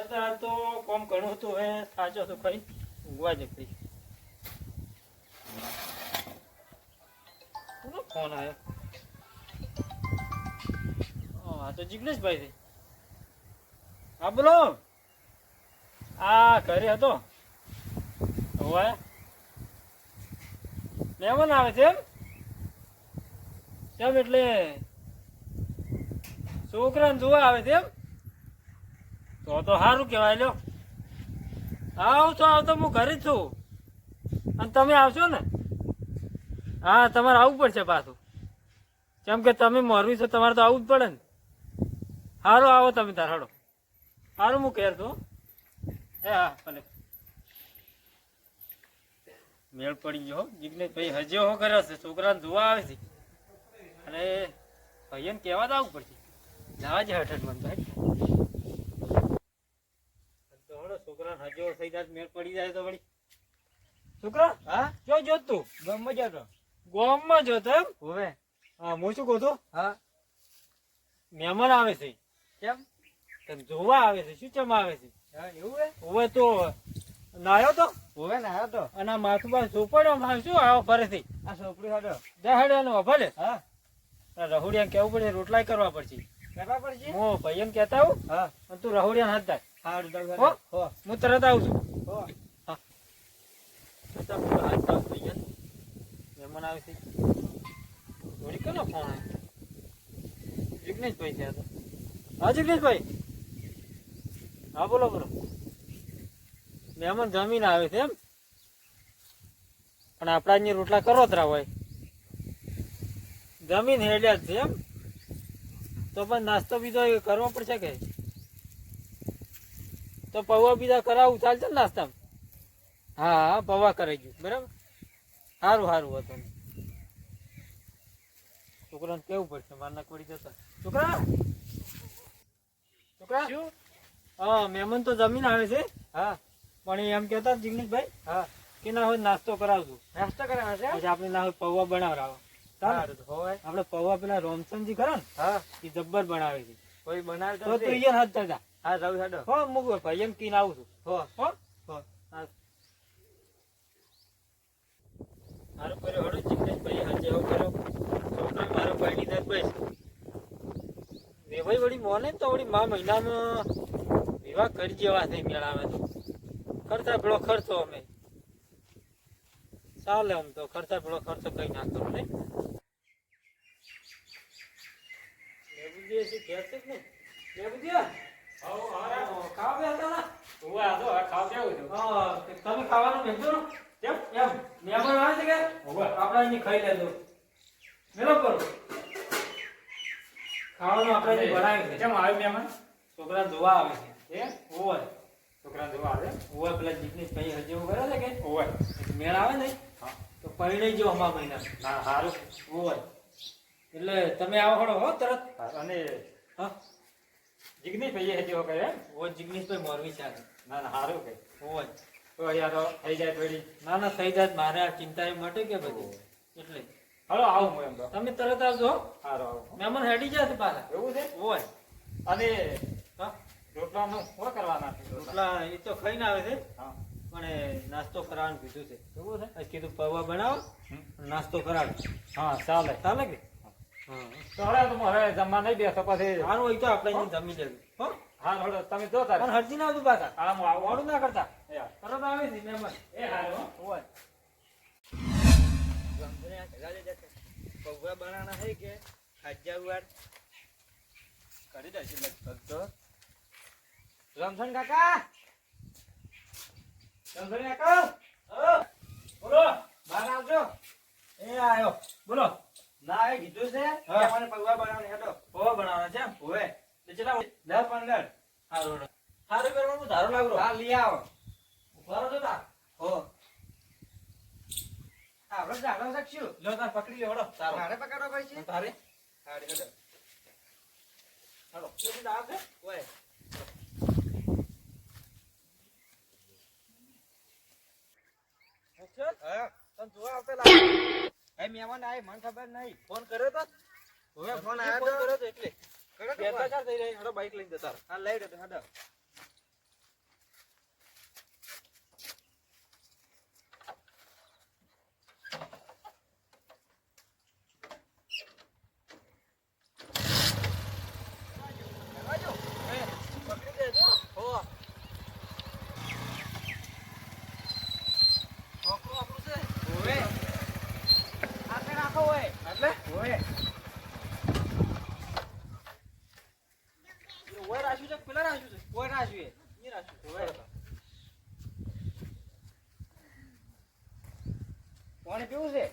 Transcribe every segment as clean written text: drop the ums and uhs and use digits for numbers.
કરતા તો કોમ ઘણું હતું હવે થાચો તો ખાઈ ઊંઘવા જ કઈ કોનો ફોન આવ્યો હા તો જિગ્નેશભાઈ છે હા બોલો આ ઘરે હતો હવે મહેમાન આવે છે એમ એટલે છોકરાને જોવા આવે છે એમ તો સારું કહેવાય લ્યો આવતો હું ઘરે જ છું અને તમે આવશો ને હા તમારે આવવું પડશે પાછું કેમ કે તમે મોરવી છો તમારે તો આવવું જ પડે ને સારું આવો તમે તાર હાડો સારું હું કહેર છું એ હા ભલે મેળ પડી ગયો જિગ્નેશભાઈ હજી હો કર્યો છે છોકરાને જોવા આવે છે અને ભાઈને કહેવા તો આવવું પડશે જવા જ હઠ મન ભાઈ છોકરાને હજો થઈ જાય મેળ પડી જાય તો વળી છોકરા હા જો જોત તું ગામમાં જતો ગામમાં જોતો એમ હવે હા હું શું કહું છું હા મહેમાન આવે છે કેમ તને જોવા આવે છે શું ચમ આવે છે હા એવું હવે તો નાયો તો હવે નાયો તો અને આ માથું બાર સોપડ્યો શું આવો ફરેથી આ સોપડી હાડો દહાડ્યાનો ભલે હા રહોડિયા કેવું પડે રોટલાય કરવા પડશે હું ભાઈ એમ કેતા આવું હા તું રહોડિયા હાથ થાય હું તરત આવું છું મહેમાન આવે છે થોડી કોનો ફોન આવ્યો જિગ્નેશભાઈ છે તો હા જિગ્નેશભાઈ હા બોલો બોલો મહેમાન જમીન આવે છે એમ પણ આપણા અહીંયા રોટલા કરો જ હોય જમીન હેડ્યા જ છે એમ તો પણ નાસ્તો બીજો કરવો પડશે કે તો પૌવા બીજા કરાવું ચાલશે ને નાસ્તામાં હા હા પૌવા કરાઈ ગયું બરાબર સારું સારું હતું છોકરાને કેવું પડશે મારના પડી જતા છોકરા શું હા મહેમાન તો જમીન આવે છે હા પણ એમ કેતા જિગ્નેશભાઈ હા કે ના હોય નાસ્તો કરાવશું નાસ્તો કરાવે છે પછી આપણે ના હોય પૌવા બનાવરાવો આપડે પૌવા પેલા રોમસનજી ખરા ને હા એ જબ્બર બનાવે છે કોઈ બનાવે તો અહીંયા હાથ થતા હા રવિ હાડો હો મુક ભાઈ એમ કીને આવું છું હો હો મારો કર્યો હડો જિગ્નેશભાઈ હાજે આવું કર્યો છોકરા મારો ભાઈની દસ બસ વેભાઈ વળી મોને તો વળી મા મહિનામાં વિવાહ કરી જેવા થઈ મેળાવે તો ખર્ચા પેલો ખર્ચો અમે ચાલે આમ તો ખર્ચા પેલો ખર્ચો કઈ ના કરો ને તમે ખાવાનું ભેગજો કેમ એમ મહેમાન આવે છે કે આપડે અહીં ખાઈ લેજો મેલો કરો ખાવાનું આપણે બનાવી છે કેમ આવે મહેમાન છોકરા જોવા આવે છે એ ઓય છોકરા જોવા આવે ઓય પેલા જિગ્નેશભાઈ હજી એવું કરે છે કે ઓય મેળ આવે ને તો પરિણય જો અમારા મહિના હા સારું ઓય એટલે તમે આવો ખડો હો તરત અને હા જિગ્નેશભાઈ હજી એવું કરે ઓય જિગ્નેશભાઈ મોરવી છે ના ના સારું કે ઓય તો યાર થઈ જાય થોડી ના ના થઈ જાય મારે આ ચિંતા એ માટે કે બધી એટલે હાલો આવું હું એમ તો તમે તરત આવજો હારો આવો મહેમાન હેડી જાય પાછા એવું છે ઓય અને હા રોટલાનું શું કરવાના રોટલા એ તો ખાઈને આવે છે હા પણ નાસ્તો કરવાનું કીધું છે એવું છે કીધું પૌવા બનાવો નાસ્તો કરાવો હા ચાલે ચાલે કે હા તો હવે જમવા નહીં બેસો પછી સારું હોય તો આપણે જમી લેવું હો હા હળો તમે જો તારે પણ હરજી ના આવતું પાછા હા હું આવું ના કરતા તરત આવે છે મહેમાન એ હારો હોય પૌવા બનાના હે કે હજાર કરી દે છે લગભગ તો રમસન કાકા રમસન કાકા બોલો બહાર આવજો એ આયો બોલો ના એ કીધું છે મને પૌવા બનાવને હેડો પૌવા બનાવના છે હોવે તો ચલા 10-15 હારું હારું કરવાનું ધારો લાગરો હા લઈ આવો ઉભારો તો તા હો આપણે જાણો શકશું લો તાર પકડી લો હડો તારો મારે પકડો ભાઈ છે તારે હાડી હડો હાલો કેટલી દાવ છે ઓય અચ્છા હા તને જોવા આવતે લાગે એ મહેમાન આય મને ખબર નહીં ફોન કર્યો તો હવે ફોન આવ્યો તો કર્યો તો એટલે કર્યો તો બેટા ચાર થઈ રહી હડો બાઈક લઈને જતા હા લઈ રહ્યો હડો રાશુ છે પેલા રાશુ છે કોઈ રાશુ એ ની રાશુ હોય પાણી પીવું છે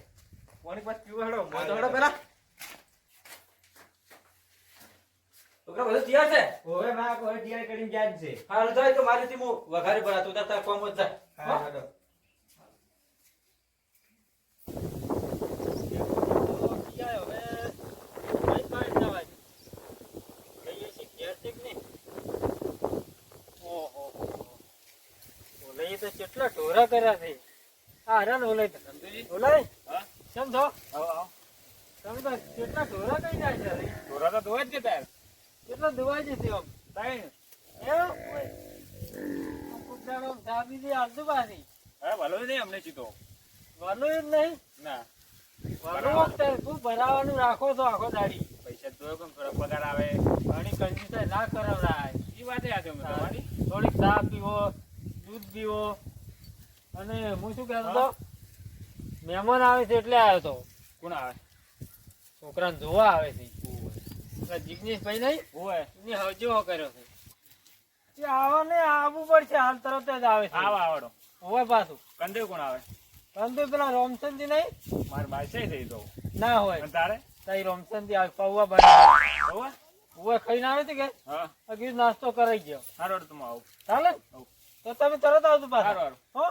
પાણી પાછ પીવું હેડો મોય તો હેડો પેલા છોકરા બધું તૈયાર છે ઓય માં કોઈ તૈયાર કરીને જાય છે હાલ જાય તો મારી થી હું વઘારે ભરાતો તાર કોમ જ જાય હા હેડો કેટલા ઢોરા કર્યા છે આ હરણ ઓલાય ઓલાય હા કેમ છો તમે તો કેટલા ઢોરા કઈ જાય છે ઢોરા તો ધોવા જ કે તાર કેટલા ધોવા જ છે આમ તાઈ એમ ચાબી દે આજુબાજી હા ભલો નહીં અમને સીધો ભલો જ નહીં ના ભલો વખતે ખૂબ ભરાવાનું રાખો તો આખો દાડી પૈસા તો કેમ થોડા પગાર આવે પાણી કંજૂસાઈ ના કરાવરાય એ વાતે આ તમારી થોડીક ચા પીવો દૂધ પીવો અને હું શું કહેતો હતો મહેમાન આવે છે એટલે આવ્યો તો કોણ આવે છોકરાને જોવા આવે છે જિગ્નેશભાઈ નહીં હોય એની હવજો કર્યો છે એ આવો ને આવવું પડશે હાલ તરત જ આવે છે આવા આવડો હોય પાછું કંદેવ કોણ આવે કંદેવ પેલા રોમચંદજી નહીં મારે બાઈસે થઈ જવું ના હોય તારે તારી રોમચંદજી આવે પૌવા બનાવે પૌવા ખાઈને આવે છે કે હા અગી નાસ્તો કરાઈ ગયો સારો તમે આવો ચાલે તો તમે તરત આવજો પાછા સારું હો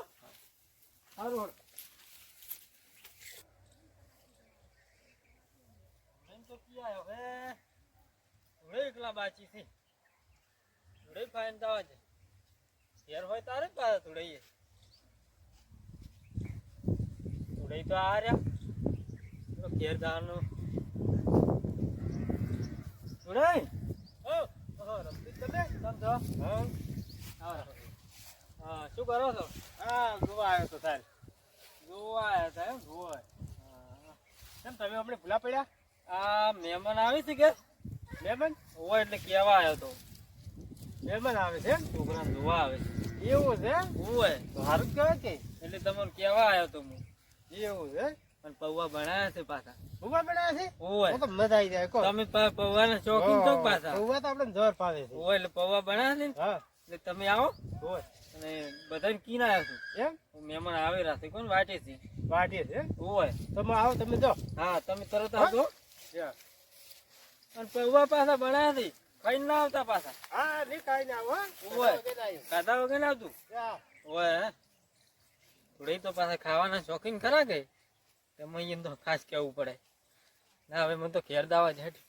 સારું તો ક્યાં હવે થોડે એકલા બાચી છે થોડે ફાઈન થવા છે ઘેર હોય તારે પાછા થોડે થોડે તો આ રહ્યા ઘેર દાવાનું થોડે રમતી તમે સમજો હા શું કરો છો હા ગોવા આવ્યો તો તારે ગોવા આવ્યા હતા એમ ગોવા કેમ તમે આપણે ભૂલા પડ્યા આ મહેમાન આવે છે કે મહેમાન હોય એટલે કેવા આવ્યો તો મહેમાન આવે છે છોકરા જોવા આવે છે એવું છે હોય તો સારું જ કહેવાય કે એટલે તમને કેવા આવ્યો તો હું એવું છે અને પૌવા બનાવ્યા છે પાછા પૌવા બનાવ્યા છે હોય તો મજા આવી જાય તમે પૌવાના શોખીન છો પાછા પૌવા તો આપણે જોર પાવે છે હોય એટલે પૌવા બનાવ્યા છે હા એટલે તમે આવો હોય અને બધાને કીન આવ્યા છું એમ મહેમાન આવે રાતે કોણ વાટે છે હોય તમે આવો તમે જો હા તમે તરત આવજો અને પૌવા પાછા બનાવ્યા છે ખાઈને ના આવતા પાછા હા નહીં ખાઈને આવો હોય ખાધા વગર ના આવતું હોય થોડી તો પાછા ખાવાના શોખીન ખરા કે તમે અહીંયા તો ખાસ કેવું પડે ના હવે મને તો ઘેર દાવા જ હેઠ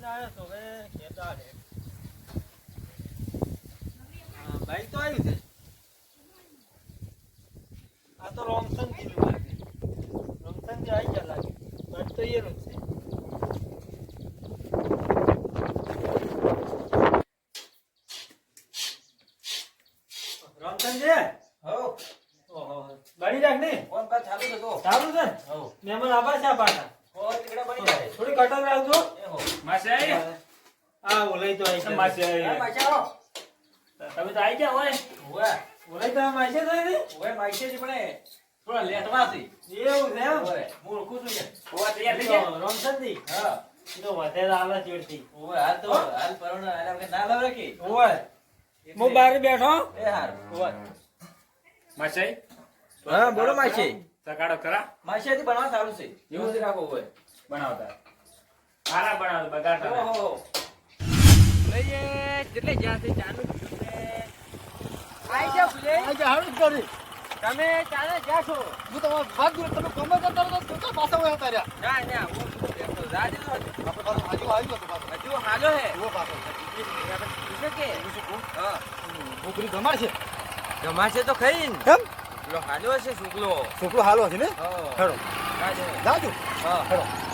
આવ્યો તો હવે ઘેર દાવા હેઠ બાઈક તો આવ્યું છે આ તો રોમસનજી નું લાગે રોમસનજી આવી ગયા લાગે બાઈક તો એનું જ છે રોમસનજી હો ઓહો બની રાખ ને ફોન પર ચાલુ છે તો ચાલુ છે હો મહેમાન આવા છે પાછા હો તીકડા બની જાય થોડી કટક રાખજો એ હો માસે આ ઓલઈ તો આવી છે માસે માસે આવો તમે તો આવી ગયા હોય ઓલઈ તો માસે થઈ ને ઓય માસે જ પણ થોડા લેટવા છે એવું છે એમ ઓય હું ઓળખું છું કે ઓવા તૈયાર થઈ ગયા રોમસનજી હા તો વધે આલા ચીડતી ઓય હાલ તો હાલ પરોણ આલા કે ના લાવે કે ઓય હું બહાર બેઠો એ હાર ઓય માસે હા બોલો માસે સકાડો કરા માસે થી બનાવવા ચાલુ છે એવું જ રાખો હોય બનાવતા હારા બનાવો બગાડતા ઓહો લઈએ જેટલે જ્યાંથી ચાલુ આઈ જાવ ભલે આઈ જાવ હારું કરી તમે ચાલે જાશો હું તમારો ભાગ દૂર તમે કોમે કરતા રહો તો પાછા હોય તાર્યા ના ના હું દેખો રાજ નો આપણે પાછો હજુ આવ્યો તો પાછો હજુ હાલો હે ઓ પાછો એટલે કે હા છોકરી ગમાશે તો ખરી કેમ લો હાલો છે છોકરો હાલો છે ને હેડો જાજો હા હેડો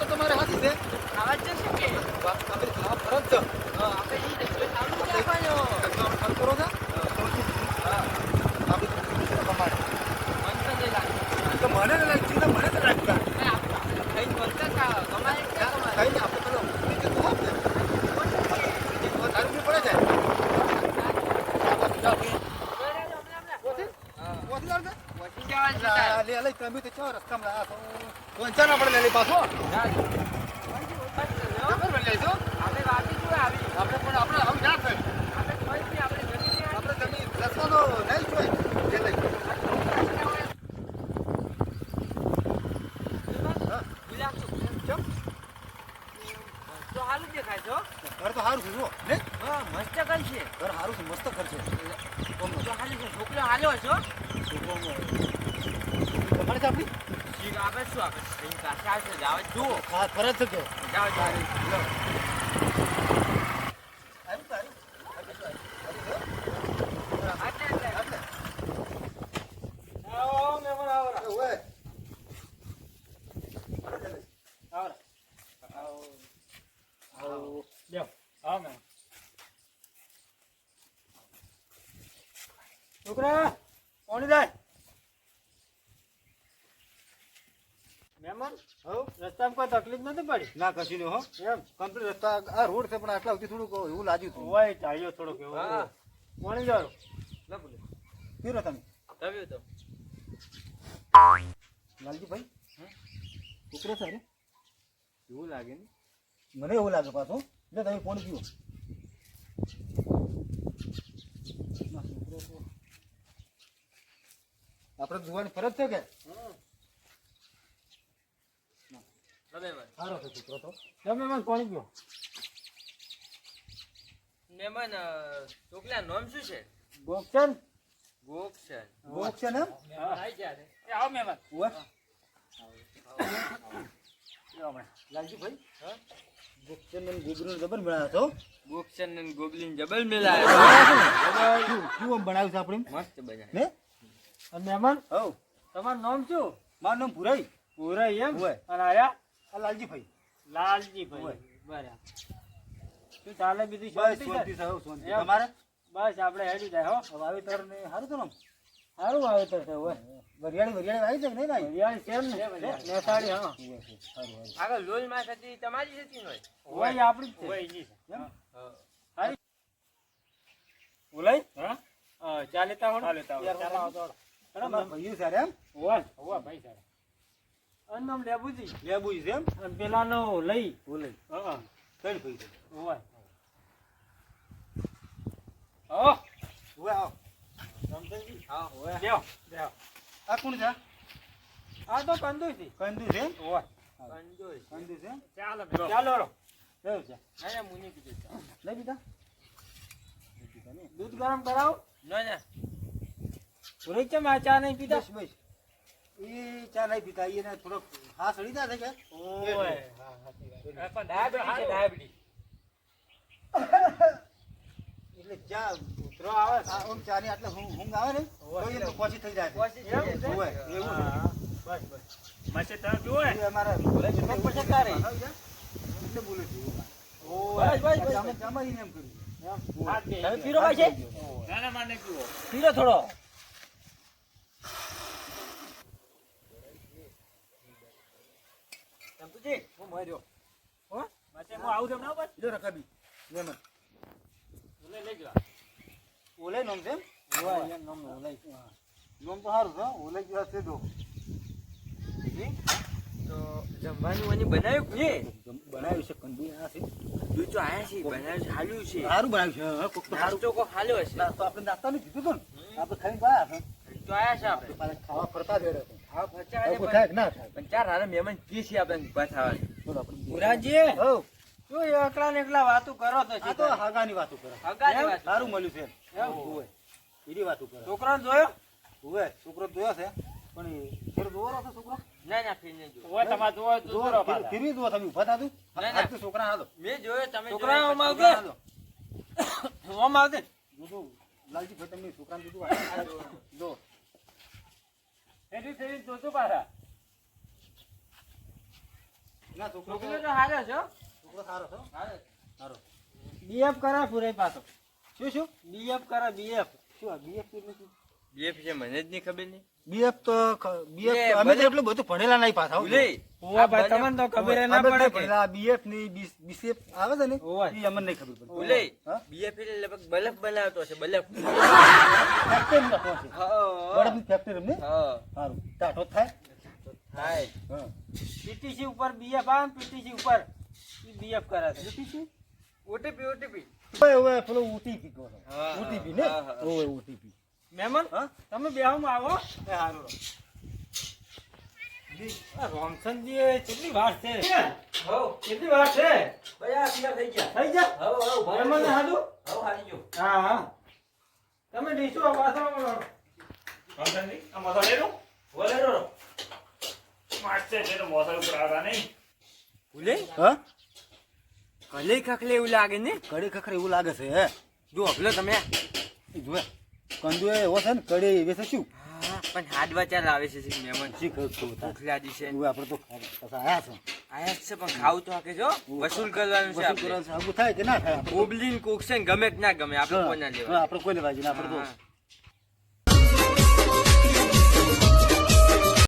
તમારે હાથી છે ઘર તો સારું છે જુઓ ને મસ્ત કર છે ઘર સારું છે મસ્ત ઘર છે છોકરો હાલ્યો છો તમારે છે આપણી આપણે શું આપણે પાસે આવશે જાવ જુઓ હા ફરજ છે કે જાવ જાવ આવો મહેમાન આવો બેહો. આવો મહેમાન. છોકરા કોણ જાય મહેમાન રસ્તામાં કોઈ તકલીફ નથી પડી ના કશું નહીં હો એમ કમ્પ્લીટ રસ્તા આ રોડ છે પણ આટલા સુધી થોડુંક એવું લાગ્યું હતું હોય ચાલ્યો થોડોક એવો હા. કોણ જાવ ના બોલો પીરો તમે તવ્યું તો લાલજીભાઈ છોકરો છે ને એવું લાગે ને મને એવું લાગે પાછું એટલે તમે કોણ પીવો આપણે જોવાની ફરજ છે કે સારો છે છોકરો તો તમે મહેમાન કોણ ગયો મહેમાન છોકરા નામ શું છે ગોપચંદ ગોપસન ગોપ છે ને આવો મહેમાન લાલજીભાઈ ગોપચંદ ગોબરું જબર મળ્યા છો ગોપસન અને ગોબલિન જબલ મેલાયા શું બનાવ્યું છે આપણે મસ્ત બન્યા ને અને મહેમાન હવ તમારું નામ શું મારું નામ ભુરાઈ પૂરાઈ એમ હોય. અને આયા આ લાલજીભાઈ લાલજીભાઈ બરાબર શું ચાલે બીજું બસ શાંતિ શાંતિ છે? છે હવ શાંતિ એમ? તમારે બસ આપણે હેડી જાય હો વાવેતર ને સારું તો ને સારું વાવેતર છે હોય વરિયાળી આવી છે કે નહીં ભાઈ હરિયાળી છે ને નેસાડી હા સારું આગળ લોલ માં થતી તમારી હતી ને હોય આપણી જ છે એમ? હારી બોલાય હા ચાલે તા હોડ ચાલો આવતો તમારા ભાઈઓ સારા એમ હોય હોય ભાઈ સાહેબ અન્નમ લેબુજી લેબુઈ છે એમ અને પેલાનો લઈ બોલે હા ત્રણ ભાઈ છે હોય હો હવે આવો સમજણજી હા હોય બેહો બેહો આ કોણ છે આ તો કંદુસી કંદુ છે એમ હોય કંજોઈ કંદુ છે એમ ચાલો ચાલો રો કેવું છે ના મુની કીધું લઈ દીધા દૂધ ગરમ કરાવો ના ના પૂરી ચમ આ ચા નહીં પીતા બસ બસ એ ચા નહીં પીતા એને થોડોક હા સડી જાય છે કે ઓય પણ ડાયાબિટીસ છે ડાયાબિટીસ એટલે ચા ઉતરો આવે આ ઓમ ચા ની આટલે ઊંઘ આવે ને તો એ તો પોચી થઈ જાય છે. એમ છે? હોય, એવું છે. હા, બસ બસ માસે તમે જોવે એ અમારા એમાં પછી તારે. એટલે બોલું છું ઓય બસ બસ અમે ચામારીને એમ કર્યું તમે પીરો ભાઈ છે ના ના માને પીવો પીરો થોડો સંતુજી હું મર્યો હો માસે હું આવું છું ના બસ જો રકાબી મહેમાન લઈ લેજો ઓલે નોમ છે એમ? ઓય એમ નામ ઓલાઈ નોમ તો સારું છે ઓલે જેવા છે દો તો જમવાનું મને બનાવ્યું કે બનાવ્યું છે કંદુ આ છે દૂધ તો આયા છે બનાવ્યું હાલ્યું છે સારું બનાવ્યું છે હા, કોક તો સારું નાસ્તો કો હાલ્યો હશે ના તો આપણે નાસ્તા નહીં કીધું હતું ને આપણે ખાઈને ગયા છે તો આયા છે આપણે પાછા ખાવા ફરતા જ રહ્યા છે. હા પચા હવે કોઈ થાય કે ના થાય પણ ચાર હારા મહેમાન કી છે આપણે ઉભા થવા બોલો આપણે પુરાજી હઉ, શું એકલા ને એકલા વાતો કરો તો આ તો હાગાની વાતો કરે હગાની વાત સારું મળ્યું છે એમ? હોય એની વાતો કરે છોકરાને જોયો હોય છોકરો જોયો છે પણ એ ફેર જોવો છો છોકરો ના ના ફીર નહીં જોયો ઓય તમારે જોવો તો જોરો પાછા. ફેરવી દો તમે ઉભા થાતું ના, ના. આજ તો છોકરા હાલો મેં જોયો તમે છોકરા જોયો આમાં પછી. આવજે. ઓમ આવજે જોજો લાલજી ભાઈ તમને છોકરાને દીધું જો ફેરી ફેરી જોજો પાછા ના છોકરો છોકરો તો હાલ્યો છે હો. છોકરો સારો છે હાલ્યો. સારો બીએફ કરે પૂરે પાછો શું શું બીએફ કરે બીએફ શું આ બીએફ એટલે શું BF છે મને જ નહીં ખબર નહીં. બીએફ તો બીએફ એ અમે તો ભલે- એટલું બધું ભણેલા નહીં પાછા હો. ભૂલે. ઓવા ભાઈ તમને તો ખબર ય ના પડે કે ભણેલા બીએફ ની બીસીએફ આવે છે ને ઓવા. એ અમને નહીં ખબર પડે. ભૂલે. હા? BF એટલે લગભગ બલ્બ બનાવતો હશે બલ્બ. ફેક્ટરી નો કોણ છે? હા. બળદની ફેક્ટરી એમ ને? હા. સારું ટાઢો થાય હાય. હા. પીટીસી ઉપર બીએફ આવે પીટીસી ઉપર બીએફ કરે છે OTP. ઓય ઓય પેલો ઓટીપી કહો છો. હા, હા. ઓટીપી ને હા, હા. ઓય ઓટીપી મહેમાન હા તમે બેહવામાં આવો એ હારું રોમસનજી કેટલી વાર છે હો. કેટલી વાર છે ભાઈ આ પીલા થઈ ગયા. થઈ જા હો હો મહેમાન હાલું હો હાલી ગયો. હા હા તમે ડીશો પાછો રોમસનજી, આ મસાલો લેલો? બોલેરો. મારશે છે તો મસાલો ઉપર આવતા નહીં. ભૂલે. હા કલે ખખલે એવું લાગે ને. કડી ખખરે એવું લાગે છે હે જો હગલો તમે. જોએ કંદુ એવો છે ને કડી એવી છે શું હા પણ હાડવા ચાલ આવે છે મહેમાન. શીખ છું ભૂખલા દિવસે આપણે તો પાછા આયા છો આયા જ છે પણ ખાવું તો હાકે જો વસૂલ કરવાનું છે વસૂલ આપણે. કરવાનું છે. આવું થાય કે ના થાય આપણે તો- ગોબલીન કોક છે ને ગમે કે ના ગમે આપણે હા, કોના હા, લેવા. આપણે કોઈ લેવા જઈએ આપણે તો હા.